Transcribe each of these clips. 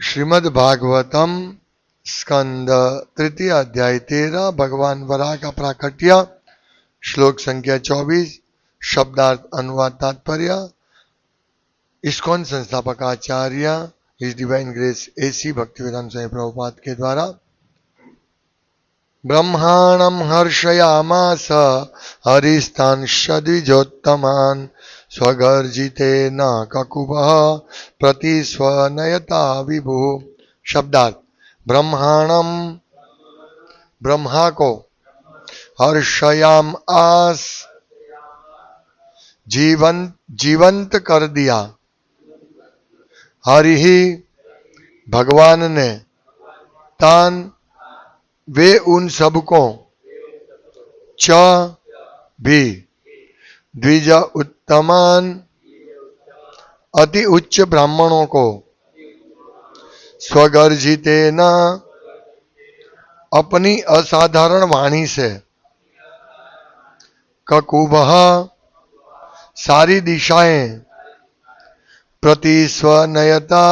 श्रीमद् भागवतम स्कंद तृतीय अध्याय 13 भगवान वराह का प्राकट्य श्लोक संख्या 24 शब्दार्थ अनुवाद तात्पर्य इस्कॉन संस्थापक आचार्य his divine grace A C Bhaktivedanta Swami Prabhupada के द्वारा ब्रह्माणं हर्षयामास हरिस्तांश्द्विजोत्तमान् स्वगर्जितेन ककुभः प्रतिस्वनयता विभुः। शब्दार्थ ब्रह्माणं ब्रह्मा को हर्षयाम आस जीवंत कर दिया। हरि ही भगवान ने तान वे उन सबको च भी द्विज उत्तमान अति उच्च ब्राह्मणों को स्वगर्जितेन अपनी असाधारण वाणी से ककुभः सारी दिशाएं प्रतिस्वनयता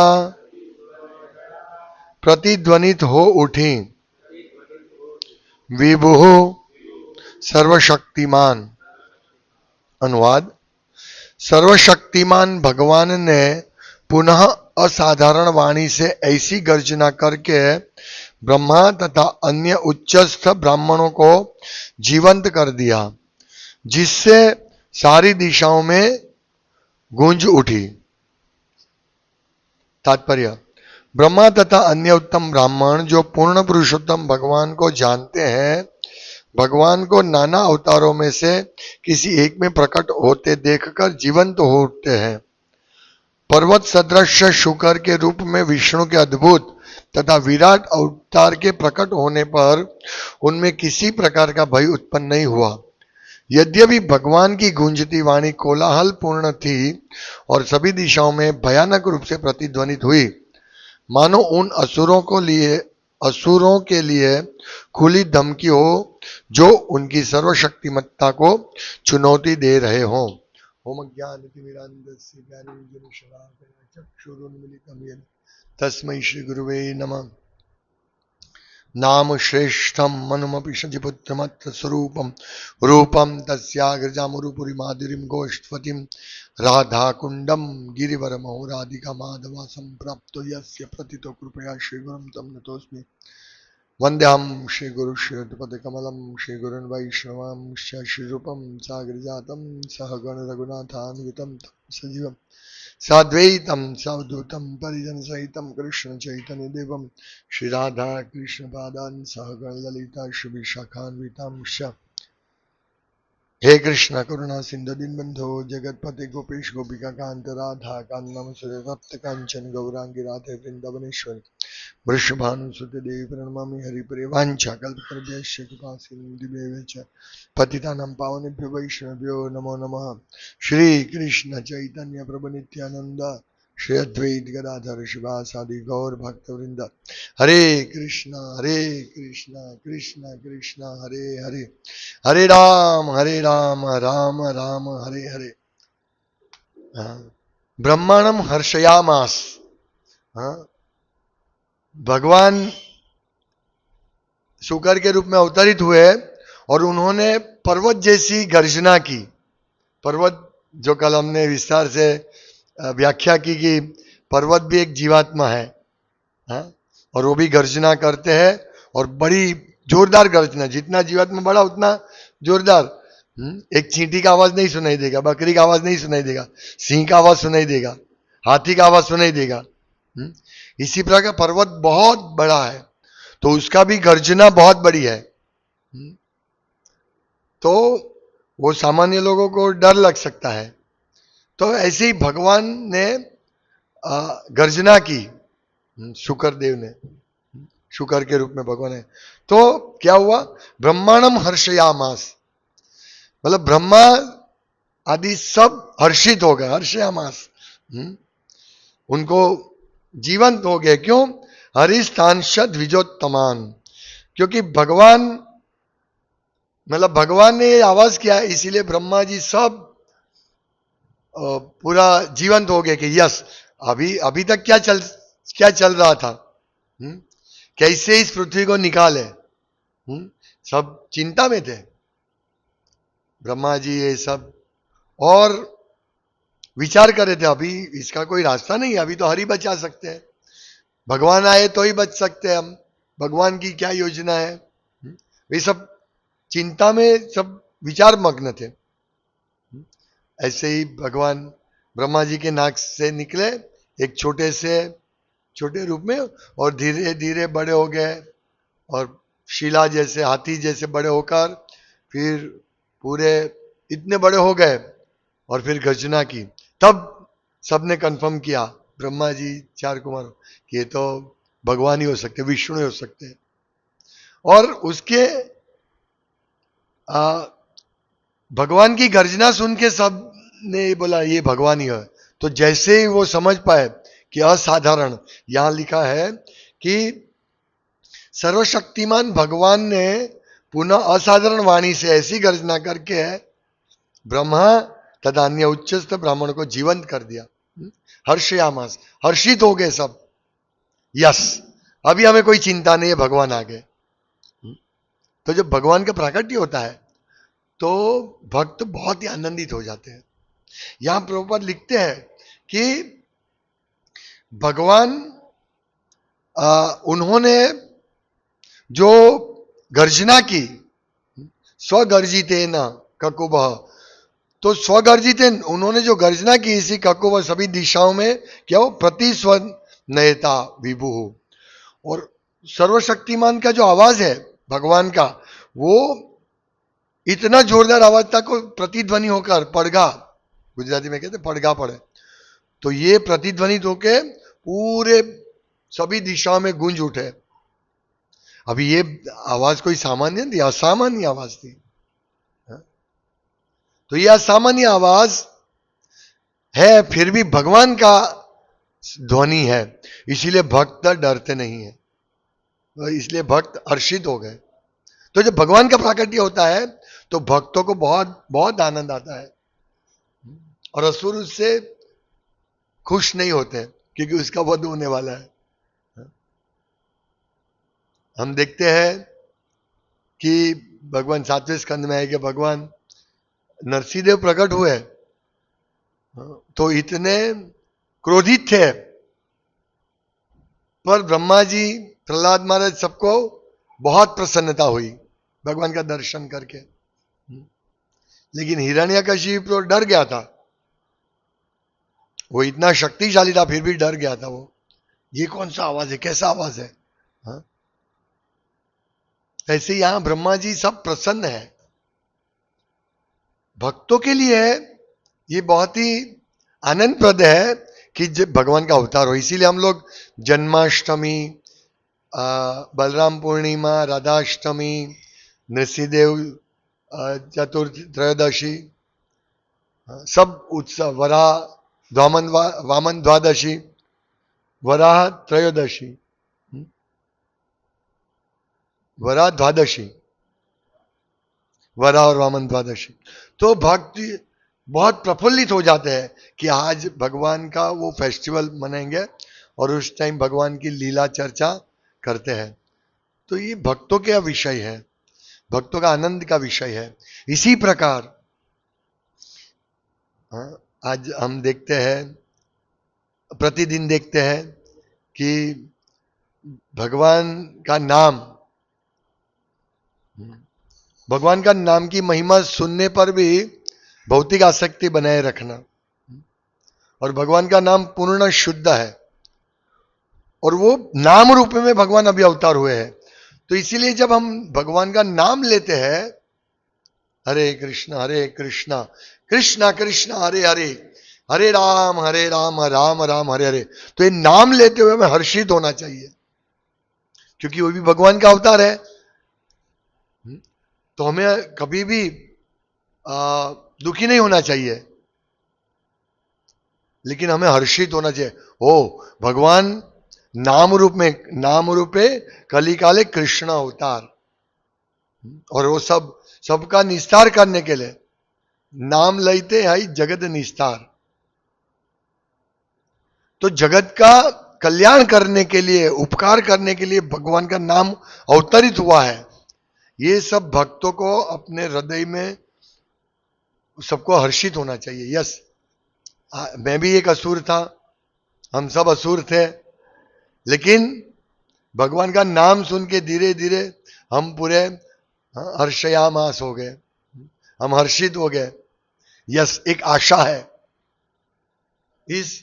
प्रतिध्वनित हो उठी। विभुः सर्वशक्तिमान। अनुवाद सर्वशक्तिमान भगवान ने पुनः असाधारण वाणी से ऐसी गर्जना करके ब्रह्मा तथा अन्य उच्चस्थ ब्राह्मणों को जीवंत कर दिया जिससे सारी दिशाओं में गूंज उठी। तात्पर्य ब्रह्मा तथा अन्य उत्तम ब्राह्मण जो पूर्ण पुरुषोत्तम भगवान को जानते हैं भगवान को नाना अवतारों में से किसी एक में प्रकट होते देखकर जीवंत हो उठते हैं। पर्वत सदृश शुकर के रूप में विष्णु के अद्भुत तथा विराट अवतार के प्रकट होने पर उनमें किसी प्रकार का भय उत्पन्न नहीं हुआ। यद्यपि भगवान की गूंजती वाणी कोलाहल पूर्ण थी और सभी दिशाओं में भयानक रूप से प्रतिध्वनित हुई मानो उन असुरों के लिए खुली धमकी हो जो उनकी सर्वशक्तिमत्ता को चुनौती दे रहे हों। ओम ज्ञानतिमिरान्धस्य ज्ञानञ्जनशलाकया चक्षुरुन्मीलितं येन तस्मै श्री गुरुवे नमः। नाम श्रेष्ठम मनुमपि सजिपुत्रमत्र स्वरूपम रूपम तस्याग्रजामुरुपुरी माधुरीं गोष्ठवतीं राधा कुंडम गिरिवरमहो राधिका माधवा संप्राप्तो यस्य प्रतितो कृपया श्रीगुरुं तं नतोऽस्मि। वंद्याम श्री गुरु श्रीयुतपदकमलं श्रीगुरुन् वैष्णवांश्च श्रीरूपं साग्रजातं सहगण रघुनाथान्वितं तं सजीवं साद्वैतं सावधूतं परिजन सहितं कृष्ण चैतन्य देवं श्री राधा कृष्ण पादान् सहगण ललिता श्री विशाखान्वितांश्च। हे कृष्ण करुणा सिंधु दीनबंधो जगतपते गोपेश गोपिका कांत राधा कांत नमस्ते तप्त कांचन गौरांगी राधे वृंदावनेश्वरी वृषभानुसुते देवी प्रणमामि हरिप्रिय वाञ्छा कल्पतरुभ्यश्च कृपा सिन्धुभ्येव च पतितानां पावनेभ्यो वैष्णवेभ्यो नमो नमः। श्री कृष्ण चैतन्य प्रभु नित्यानंद श्री अद्वैत गदाधर शिवासादि गौर भक्तवृंद हरे कृष्ण कृष्ण कृष्ण हरे हरे हरे राम राम राम हरे हरे। ब्रह्मांडम हर्षयामास। भगवान शुकर के रूप में अवतरित हुए और उन्होंने पर्वत जैसी गर्जना की। पर्वत जो कल हमने विस्तार से व्याख्या की कि पर्वत भी एक जीवात्मा है, और वो भी गर्जना करते हैं और बड़ी जोरदार गर्जना। जितना जीवात्मा बड़ा उतना जोरदार। एक चींटी का आवाज नहीं सुनाई देगा, बकरी का आवाज नहीं सुनाई देगा, सिंह का आवाज सुनाई देगा, हाथी का आवाज सुनाई देगा। इसी प्रकार पर्वत बहुत बड़ा है तो उसका भी गर्जना बहुत बड़ी है। तो वो सामान्य लोगों को डर लग सकता है। तो ऐसे ही भगवान ने गर्जना की, शुकर देव ने, शुकर के रूप में भगवान है। तो क्या हुआ? ब्रह्मांडम हर्षयामास, मतलब ब्रह्मा आदि सब हर्षित हो गए। हर्षयामास, उनको जीवंत हो गए। क्यों? हरिस्थांश द्विजोत्तमान, क्योंकि भगवान मतलब भगवान ने ये आवाज किया, इसीलिए ब्रह्मा जी सब पूरा जीवंत हो गए कि यस, अभी तक क्या क्या चल रहा था, कैसे इस पृथ्वी को निकाले, सब चिंता में थे ब्रह्मा जी ये सब, और विचार कर रहे थे अभी इसका कोई रास्ता नहीं है, अभी तो हरि बचा सकते हैं, भगवान आए तो ही बच सकते हैं हम, भगवान की क्या योजना है, वे सब चिंता में सब विचार मग्न थे। ऐसे ही भगवान ब्रह्मा जी के नाक से निकले एक छोटे रूप में, और धीरे धीरे बड़े हो गए, और शिला जैसे हाथी जैसे बड़े होकर फिर पूरे इतने बड़े हो गए, और फिर गर्जना की। तब सबने कंफर्म किया, ब्रह्मा जी चार कुमार, कि ये तो भगवान ही हो सकते, विष्णु ही हो सकते हैं। और उसके भगवान की गर्जना सुन के सब ने बोला ये भगवान ही है। तो जैसे ही वो समझ पाए कि असाधारण, यहां लिखा है कि सर्वशक्तिमान भगवान ने पुनः असाधारण वाणी से ऐसी गर्जना करके ब्रह्मा तथा अन्य उच्चस्थ ब्राह्मण को जीवंत कर दिया। हर्षयामास, हर्षित हो गए सब, यस अभी हमें कोई चिंता नहीं है, भगवान आ गए। तो जब भगवान का प्राकट्य होता है तो भक्त बहुत ही आनंदित हो जाते हैं। यहां प्रभुपाद लिखते हैं कि भगवान उन्होंने जो गर्जना की, स्वगर्जिते न ककुब, तो स्वगर्जित उन्होंने जो गर्जना की इसी ककुब सभी दिशाओं में, क्या वो प्रतिस्व नयता विभु, और सर्वशक्तिमान का जो आवाज है भगवान का, वो इतना जोरदार आवाज था को प्रतिध्वनि होकर पड़गा, गुजराती में कहते पड़गा पड़े, तो ये प्रतिध्वनित होके पूरे सभी दिशाओं में गूंज उठे। अभी ये आवाज कोई सामान्य थी, असामान्य आवाज थी। तो ये असामान्य आवाज है, फिर भी भगवान का ध्वनि है, इसीलिए भक्त डरते नहीं है, तो इसलिए भक्त हर्षित हो गए। तो जब भगवान का प्राकट्य होता है तो भक्तों को बहुत बहुत आनंद आता है, और असुर उससे खुश नहीं होते क्योंकि उसका वध होने वाला है। हम देखते हैं कि भगवान 7वें स्कंद में है कि भगवान नरसिंहदेव प्रकट हुए तो इतने क्रोधित थे, पर ब्रह्मा जी, प्रहलाद महाराज, सबको बहुत प्रसन्नता हुई भगवान का दर्शन करके। लेकिन हिरण्यकशिपु तो डर गया था, वो इतना शक्तिशाली था फिर भी डर गया था। वो ये कौन सा आवाज है, कैसा आवाज है, हाँ? ऐसे यहां ब्रह्मा जी सब प्रसन्न है। भक्तों के लिए ये बहुत ही आनंदप्रद है कि जब भगवान का अवतार हो, इसीलिए हम लोग जन्माष्टमी, बलराम पूर्णिमा, राधाष्टमी, नृसिंहदेव चतुर्थी, त्रयोदशी, सब उत्सव, वामन द्वादशी, वराह त्रयोदशी, वराह द्वादशी, वराह और वामन द्वादशी, तो भक्ति बहुत प्रफुल्लित हो जाते हैं कि आज भगवान का वो फेस्टिवल मनाएंगे, और उस टाइम भगवान की लीला चर्चा करते हैं। तो ये भक्तों का विषय है, भक्तों का आनंद का विषय है। इसी प्रकार आज हम देखते हैं, प्रतिदिन देखते हैं कि भगवान का नाम की महिमा सुनने पर भी भौतिक आसक्ति बनाए रखना, और भगवान का नाम पूर्ण शुद्ध है, और वो नाम रूप में भगवान अभी अवतार हुए हैं। तो इसीलिए जब हम भगवान का नाम लेते हैं, हरे कृष्णा कृष्णा कृष्णा हरे हरे, हरे राम राम राम हरे हरे, तो ये नाम लेते हुए हमें हर्षित होना चाहिए, क्योंकि वो भी भगवान का अवतार है। तो हमें कभी भी दुखी नहीं होना चाहिए, लेकिन हमें हर्षित होना चाहिए। ओ भगवान नाम रूपे कली काले कृष्ण अवतार, और वो सबका निस्तार करने के लिए नाम लेते है जगत निस्तार। तो जगत का कल्याण करने के लिए, उपकार करने के लिए भगवान का नाम अवतरित हुआ है। ये सब भक्तों को अपने हृदय में सबको हर्षित होना चाहिए। यस, मैं भी एक असुर था, हम सब असुर थे, लेकिन भगवान का नाम सुन के धीरे धीरे हम पूरे हर्षयामास हो गए, हम हर्षित हो गए। यस, एक आशा है, इस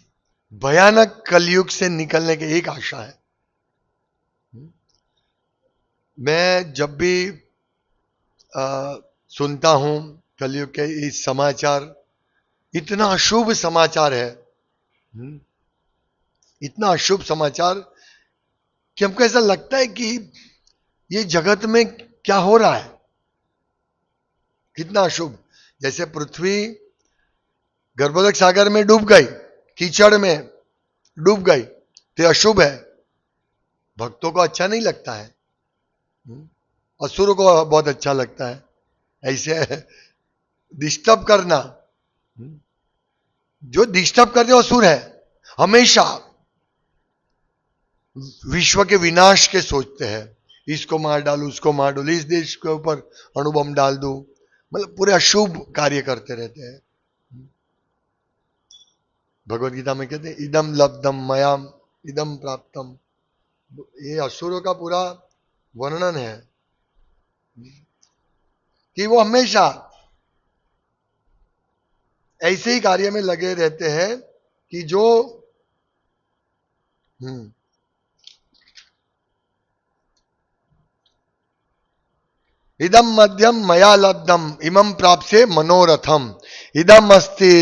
भयानक कलयुग से निकलने की एक आशा है। मैं जब भी सुनता हूं कलयुग के इस समाचार, इतना अशुभ समाचार है, इतना अशुभ समाचार कि हमको ऐसा लगता है कि ये जगत में क्या हो रहा है, कितना अशुभ। जैसे पृथ्वी गर्भोदक सागर में डूब गई, कीचड़ में डूब गई, तो अशुभ है, भक्तों को अच्छा नहीं लगता है, असुरों को बहुत अच्छा लगता है ऐसे डिस्टर्ब करना। जो डिस्टर्ब करते वो असुर है, हमेशा विश्व के विनाश के सोचते हैं, इसको मार डालू, उसको मार डालू, इस देश के ऊपर अणुबम डाल दूं, मतलब पूरे अशुभ कार्य करते रहते हैं। भगवत गीता में कहते हैं इदम लब्धम मयाम इदम प्राप्तम, ये असुरों का पूरा वर्णन है कि वो हमेशा ऐसे ही कार्य में लगे रहते हैं कि जो इदम मध्यम मया लब्धम इमं प्राप्से मनोरथम इदम अस्ति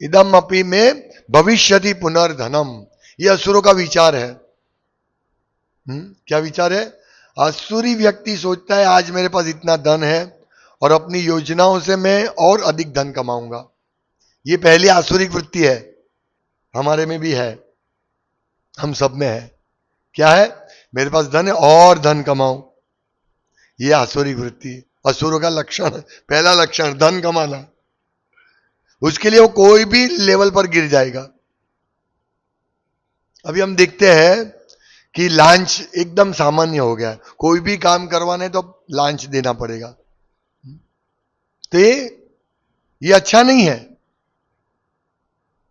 इदम अपि में भविष्यति पुनर्धनम। यह असुरों का विचार है। क्या विचार है? असुरी व्यक्ति सोचता है आज मेरे पास इतना धन है और अपनी योजनाओं से मैं और अधिक धन कमाऊंगा। ये पहली आसुरिक वृत्ति है, हमारे में भी है, हम सब में है। क्या है? मेरे पास धन है और धन कमाऊं। ये आसुरिक वृत्ति, असुरों का लक्षण, पहला लक्षण धन कमाना। उसके लिए वो कोई भी लेवल पर गिर जाएगा। अभी हम देखते हैं कि लांच एकदम सामान्य हो गया है, कोई भी काम करवाने तो लांच देना पड़ेगा। तो ये अच्छा नहीं है,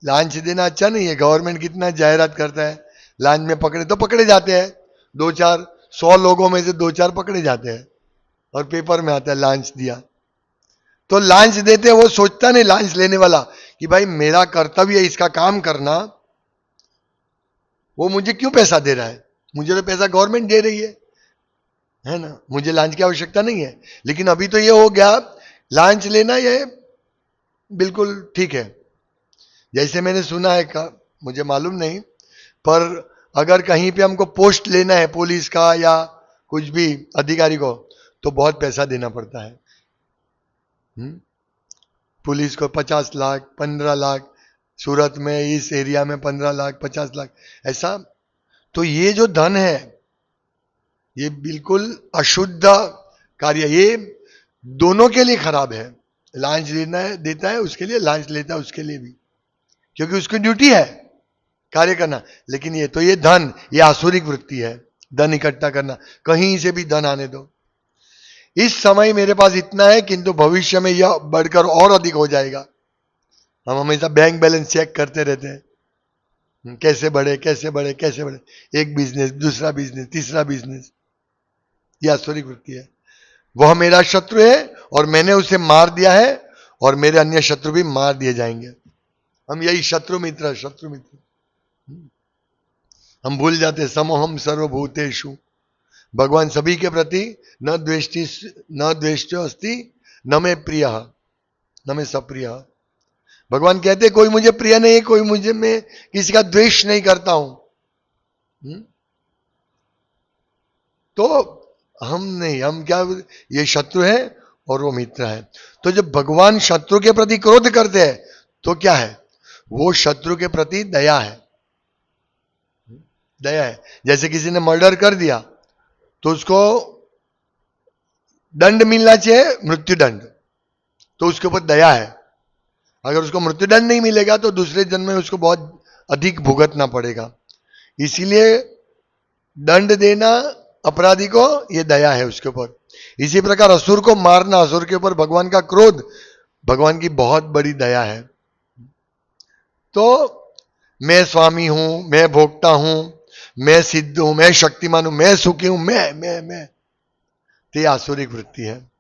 लांच देना अच्छा नहीं है। गवर्नमेंट कितना जाहिरात करता है, लांच में पकड़े तो पकड़े जाते हैं, 2-4 100 लोगों में से 2-4 पकड़े जाते हैं और पेपर में आता है लांच दिया। तो लांच देते हैं, वो सोचता नहीं लांच लेने वाला कि भाई मेरा कर्तव्य है इसका काम करना, वो मुझे क्यों पैसा दे रहा है, मुझे तो पैसा गवर्नमेंट दे रही है ना, मुझे लांच की आवश्यकता नहीं है। लेकिन अभी तो ये हो गया, लांच लेना ये बिल्कुल ठीक है। जैसे मैंने सुना है का, मुझे मालूम नहीं, पर अगर कहीं पे हमको पोस्ट लेना है पुलिस का या कुछ भी अधिकारी को, तो बहुत पैसा देना पड़ता है। पुलिस को 50 लाख 15 लाख, सूरत में इस एरिया में 15 लाख 50 लाख ऐसा। तो ये जो धन है ये बिल्कुल अशुद्ध कार्य, ये दोनों के लिए खराब है। लांच देता है उसके लिए, लांच लेता है उसके लिए भी, क्योंकि उसकी ड्यूटी है कार्य करना। लेकिन ये तो ये धन, ये आसुरिक वृत्ति है, धन इकट्ठा करना, कहीं से भी धन आने दो। इस समय मेरे पास इतना है, किंतु भविष्य में यह बढ़कर और अधिक हो जाएगा। हम हमेशा बैंक बैलेंस चेक करते रहते हैं, कैसे बढ़े कैसे बढ़े कैसे बढ़े, एक बिजनेस दूसरा बिजनेस तीसरा बिजनेस, यह आसुरिक वृत्ति है। वह मेरा शत्रु है और मैंने उसे मार दिया है और मेरे अन्य शत्रु भी मार दिए जाएंगे। हम यही शत्रु मित्र हम भूल जाते, समोहम सर्वभूतेषु, भगवान सभी के प्रति न द्वेष्टि अस्ति न में प्रिय न में सप्रिय। भगवान कहते कोई मुझे प्रिय नहीं, कोई मुझे, मैं किसी का द्वेष नहीं करता हूं। तो हम नहीं, हम क्या, ये शत्रु है और वो मित्र है। तो जब भगवान शत्रु के प्रति क्रोध करते हैं तो क्या है, वो शत्रु के प्रति दया है, दया है। जैसे किसी ने मर्डर कर दिया तो उसको दंड मिलना चाहिए, मृत्यु दंड, तो उसके ऊपर दया है। अगर उसको मृत्यु दंड नहीं मिलेगा तो दूसरे जन्म में उसको बहुत अधिक भुगतना पड़ेगा। इसीलिए दंड देना अपराधी को, ये दया है उसके ऊपर। इसी प्रकार असुर को मारना, असुर के ऊपर भगवान का क्रोध, भगवान की बहुत बड़ी दया है। तो मैं स्वामी हूं, मैं भोक्ता हूं, मैं सिद्ध हूं, मैं शक्तिमान हूं, मैं सुखी हूं, मैं, तो ये आसुरिक वृत्ति है।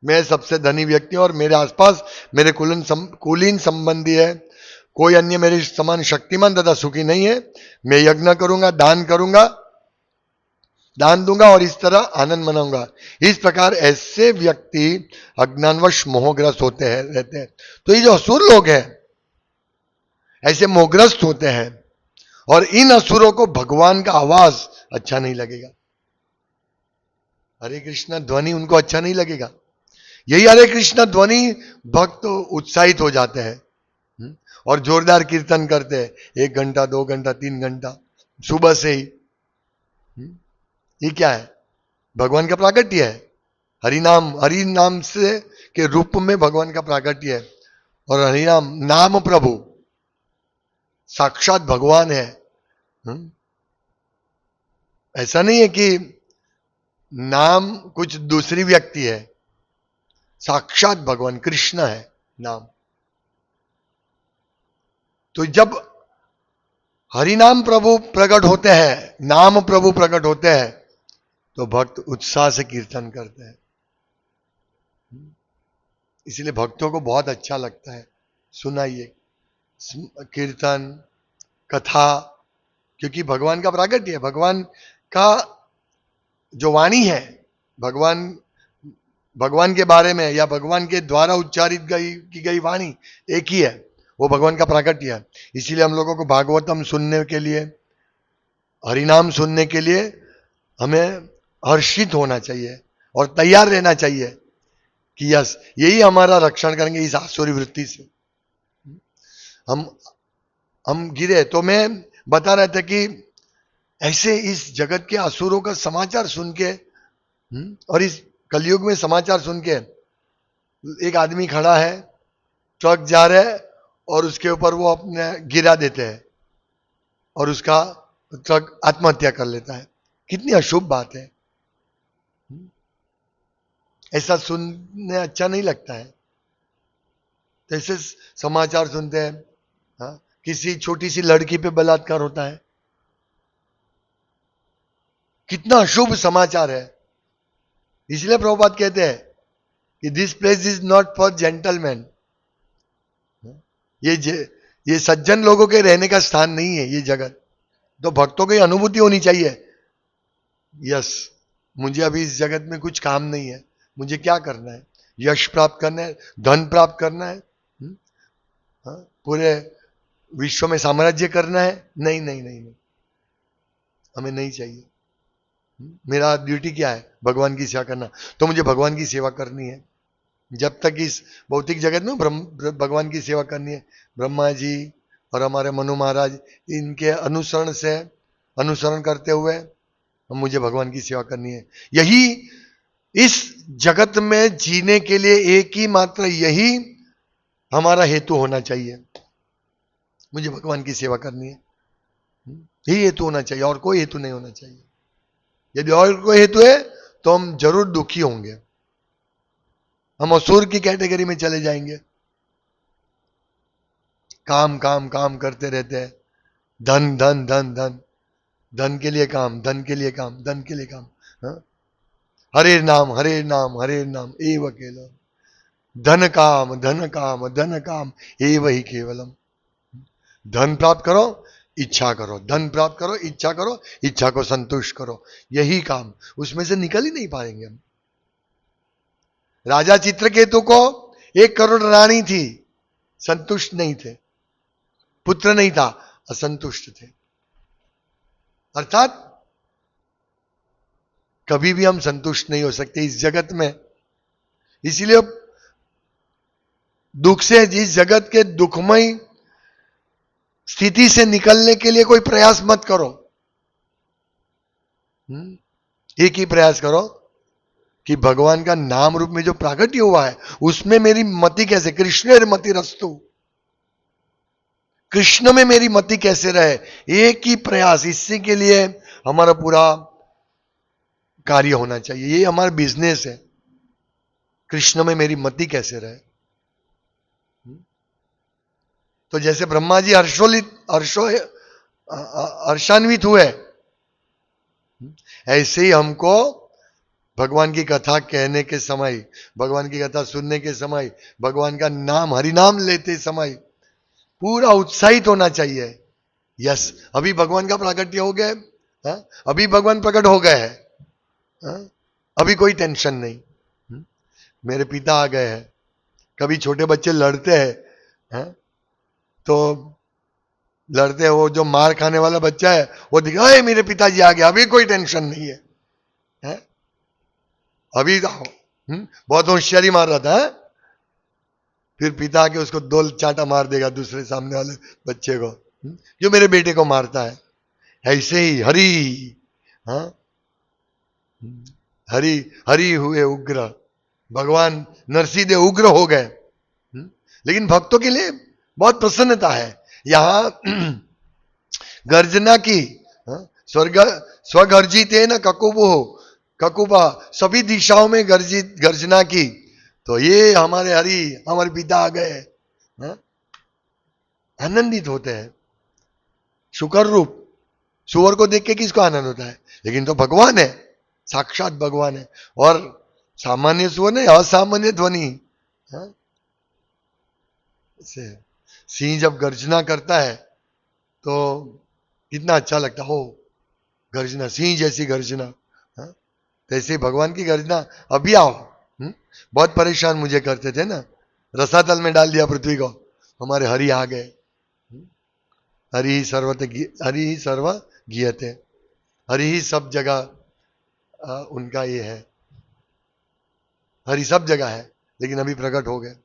मैं सबसे धनी व्यक्ति हूं और मेरे आसपास मेरे कुलीन संबंधी है, कोई अन्य मेरे समान शक्तिमान तथा सुखी नहीं है। मैं यज्ञ करूंगा, दान दूंगा और इस तरह आनंद मनाऊंगा। इस प्रकार ऐसे व्यक्ति अज्ञानवश मोहग्रस्त होते हैं, रहते हैं। तो ये जो असुर लोग हैं ऐसे मोहग्रस्त होते हैं, और इन असुरों को भगवान का आवाज अच्छा नहीं लगेगा, हरे कृष्णा ध्वनि उनको अच्छा नहीं लगेगा। यही हरे कृष्णा ध्वनि भक्त उत्साहित हो जाते हैं और जोरदार कीर्तन करते हैं, 1 घंटा 2 घंटा 3 घंटा सुबह से ही। ये क्या है? भगवान का प्राकट्य है। हरि नाम से के रूप में भगवान का प्राकट्य है। और हरिनाम नाम प्रभु साक्षात भगवान है। ऐसा नहीं है कि नाम कुछ दूसरी व्यक्ति है, साक्षात भगवान कृष्ण है नाम। तो जब हरिनाम प्रभु प्रकट होते हैं, नाम प्रभु प्रकट होते हैं, तो भक्त उत्साह से कीर्तन करते हैं। इसलिए भक्तों को बहुत अच्छा लगता है। सुनाइए कीर्तन कथा, क्योंकि भगवान का प्राकट्य है। भगवान का जो वाणी है, भगवान के बारे में या भगवान के द्वारा उच्चारित की गई वाणी एक ही है, वो भगवान का प्राकट्य है। इसीलिए हम लोगों को भागवतम सुनने के लिए, हरिनाम सुनने के लिए हमें हर्षित होना चाहिए और तैयार रहना चाहिए कि यस, यही हमारा रक्षण करेंगे इस आसुरी वृत्ति से। हम गिरे। तो मैं बता रहा था कि ऐसे इस जगत के असुरों का समाचार सुन के, और इस कलयुग में समाचार सुन के, एक आदमी खड़ा है, ट्रक जा रहा है और उसके ऊपर वो अपने गिरा देते हैं और उसका ट्रक आत्महत्या कर लेता है। कितनी अशुभ बात है। ऐसा सुनने अच्छा नहीं लगता है। तो ऐसे समाचार सुनते हैं, हाँ, किसी छोटी सी लड़की पे बलात्कार होता है, कितना अशुभ समाचार है। इसलिए प्रभुपाद कहते हैं कि this place is not for gentleman. ये सज्जन लोगों के रहने का स्थान नहीं है ये जगत। तो भक्तों को अनुभूति होनी चाहिए, यस मुझे अभी इस जगत में कुछ काम नहीं है, मुझे क्या करना है? यश प्राप्त करना है, धन प्राप्त करना है, पूरे विश्व में साम्राज्य करना है? नहीं नहीं नहीं नहीं, हमें नहीं चाहिए। मेरा ड्यूटी क्या है? भगवान की सेवा करना। तो मुझे भगवान की सेवा करनी है। जब तक इस भौतिक जगत में भगवान की सेवा करनी है। ब्रह्मा जी और हमारे मनु महाराज, इनके अनुसरण करते हुए मुझे भगवान की सेवा करनी है। यही इस जगत में जीने के लिए एक ही मात्र यही हमारा हेतु होना चाहिए, मुझे भगवान की सेवा करनी है। यही हेतु होना चाहिए, और कोई हेतु नहीं होना चाहिए। यदि और कोई हेतु है तो हम जरूर दुखी होंगे, हम असुर की कैटेगरी में चले जाएंगे। काम काम काम करते रहते हैं, धन धन धन धन, धन के लिए काम, धन के लिए काम, धन के लिए काम। हरे नाम हरे नाम हरे नाम एव केवलम, धन काम धन काम धन काम एव ही केवलम। धन प्राप्त करो, इच्छा करो, धन प्राप्त करो, इच्छा करो, इच्छा को संतुष्ट करो, यही काम। उसमें से निकल ही नहीं पाएंगे हम। राजा चित्रकेतु को 1 करोड़ रानी थी, संतुष्ट नहीं थे, पुत्र नहीं था, असंतुष्ट थे। अर्थात कभी भी हम संतुष्ट नहीं हो सकते इस जगत में। इसीलिए दुख से, जिस जगत के दुखमय स्थिति से निकलने के लिए कोई प्रयास मत करो। एक ही प्रयास करो कि भगवान का नाम रूप में जो प्राकट्य हुआ है उसमें मेरी मति कैसे, कृष्णेर मति रस्तु, कृष्ण में मेरी मति कैसे रहे, एक ही प्रयास, इसी के लिए हमारा पूरा कार्य होना चाहिए। ये हमारा बिजनेस है, कृष्ण में मेरी मति कैसे रहे। तो जैसे ब्रह्मा जी हर्षान्वित हुए, ऐसे ही हमको भगवान की कथा कहने के समय, भगवान की कथा सुनने के समय, भगवान का नाम हरिनाम लेते समय पूरा उत्साहित होना चाहिए। यस, अभी भगवान का प्राकट्य हो गया, अभी भगवान प्रकट हो गए हैं, अभी कोई टेंशन नहीं। मेरे पिता आ गए हैं। कभी छोटे बच्चे लड़ते हैं, तो लड़ते हैं, वो जो मार खाने वाला बच्चा है वो दिखा, अरे मेरे पिताजी आ गया, अभी कोई टेंशन नहीं है, अभी बहुत होशियारी मार रहा था, फिर पिता आके उसको दो चांटा मार देगा दूसरे सामने वाले बच्चे को, जो मेरे बेटे को मारता है। ऐसे ही हरि, हाँ, हरि हरि हुए उग्र, भगवान नरसिंहदेव उग्र हो गए। लेकिन भक्तों के लिए बहुत प्रसन्नता है। यहां गर्जना की, स्वर्ग स्वगर्जित है ना ककुबो, ककुबा, सभी दिशाओं में गर्जना की, तो ये हमारे हरि, हमारे पिता आ गए, आनंदित होते हैं। शुकर रूप सुअर को देख के किसको आनंद होता है, लेकिन तो भगवान है, साक्षात भगवान है। और सामान्य सुअर नहीं, असामान्य ध्वनि। सिंह जब गर्जना करता है तो कितना अच्छा लगता हो, गर्जना, सिंह जैसी गर्जना। तैसे भगवान की गर्जना, अभी आओ। बहुत परेशान मुझे करते थे ना, रसातल में डाल दिया पृथ्वी को, हमारे हरि आ गए। हरि ही सर्व गीयते, हरि ही सब जगह उनका ये है, हरि सब जगह है, लेकिन अभी प्रकट हो गए।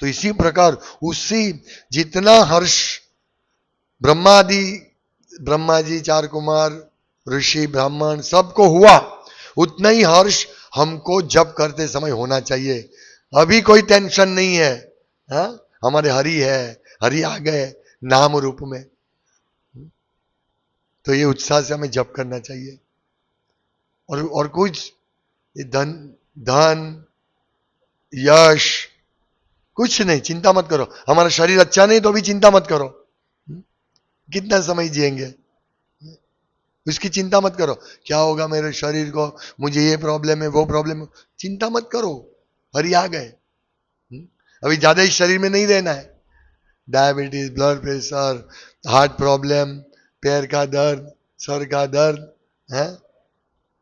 तो इसी प्रकार उसी जितना हर्ष ब्रह्मा जी, चार कुमार, ऋषि, ब्राह्मण सबको हुआ, उतना ही हर्ष हमको जप करते समय होना चाहिए। अभी कोई टेंशन नहीं है, हमारे हरि है, हरि आ गए नाम रूप में। तो ये उत्साह से हमें जप करना चाहिए। और कुछ धन यश कुछ नहीं, चिंता मत करो। हमारा शरीर अच्छा नहीं तो भी चिंता मत करो, कितना समय जिएंगे, उसकी चिंता मत करो। क्या होगा मेरे शरीर को, मुझे ये प्रॉब्लम है, वो प्रॉब्लम है, चिंता मत करो, हरि आ गए। अभी ज्यादा इस शरीर में नहीं रहना है। Diabetes, blood pressure, heart problem, पैर का दर्द, सर का दर्द है,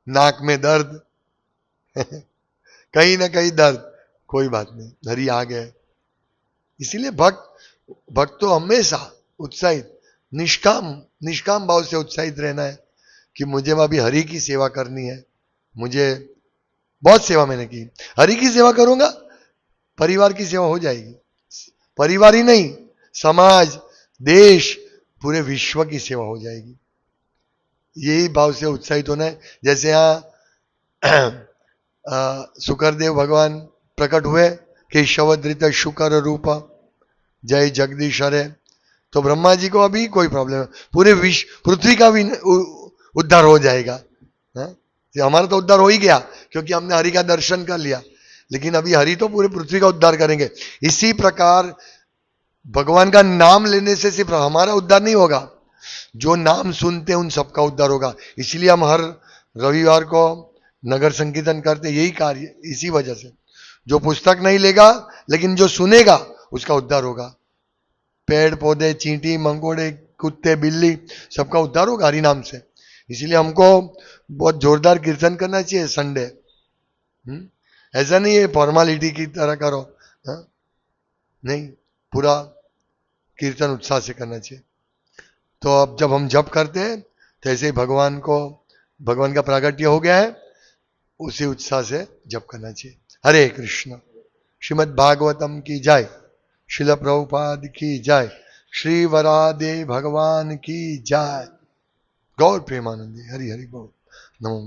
नाक में दर्द कहीं ना कहीं दर्द, कोई बात नहीं, हरि आ गए। इसीलिए भक्त तो हमेशा उत्साहित, निष्काम भाव से उत्साहित रहना है कि मुझे अभी हरि की सेवा करनी है। मुझे बहुत सेवा मैंने की, हरि की सेवा करूंगा, परिवार की सेवा हो जाएगी। परिवार ही नहीं, समाज, देश, पूरे विश्व की सेवा हो जाएगी। यही भाव से उत्साहित होना है। जैसे यहाँ शुक्रदेव भगवान प्रकट हुए, केशव धृत शुकर रूप, जय जगदीश हरे। तो ब्रह्मा जी को अभी कोई प्रॉब्लम है, पूरे विश्व, पृथ्वी का भी उद्धार हो जाएगा। हमारा तो उद्धार हो ही गया क्योंकि हमने हरि का दर्शन कर लिया, लेकिन अभी हरि तो पूरे पृथ्वी का उद्धार करेंगे। इसी प्रकार भगवान का नाम लेने से सिर्फ हमारा उद्धार नहीं होगा, जो नाम सुनते हैं उन सबका उद्धार होगा। इसलिए हम हर रविवार को नगर संकीर्तन करते, यही कार्य, इसी वजह से। जो पुस्तक नहीं लेगा लेकिन जो सुनेगा उसका उद्धार होगा। पेड़ पौधे, चींटी, मंगोड़े, कुत्ते, बिल्ली, सबका उद्धार होगा हरि नाम से। इसीलिए हमको बहुत जोरदार कीर्तन करना चाहिए संडे। ऐसा नहीं है फॉर्मालिटी की तरह करो, नहीं, पूरा कीर्तन उत्साह से करना चाहिए। तो अब जब हम जप करते हैं तो ऐसे ही भगवान का प्राकट्य हो गया है, उसी उत्साह से जप करना चाहिए। हरे कृष्ण। श्रीमद् भागवतम की जय, शिल प्रभुपाद की जय, श्री वरादे भगवान की जय। गौर प्रेमानंदी। हरि हरि बोल। नमो।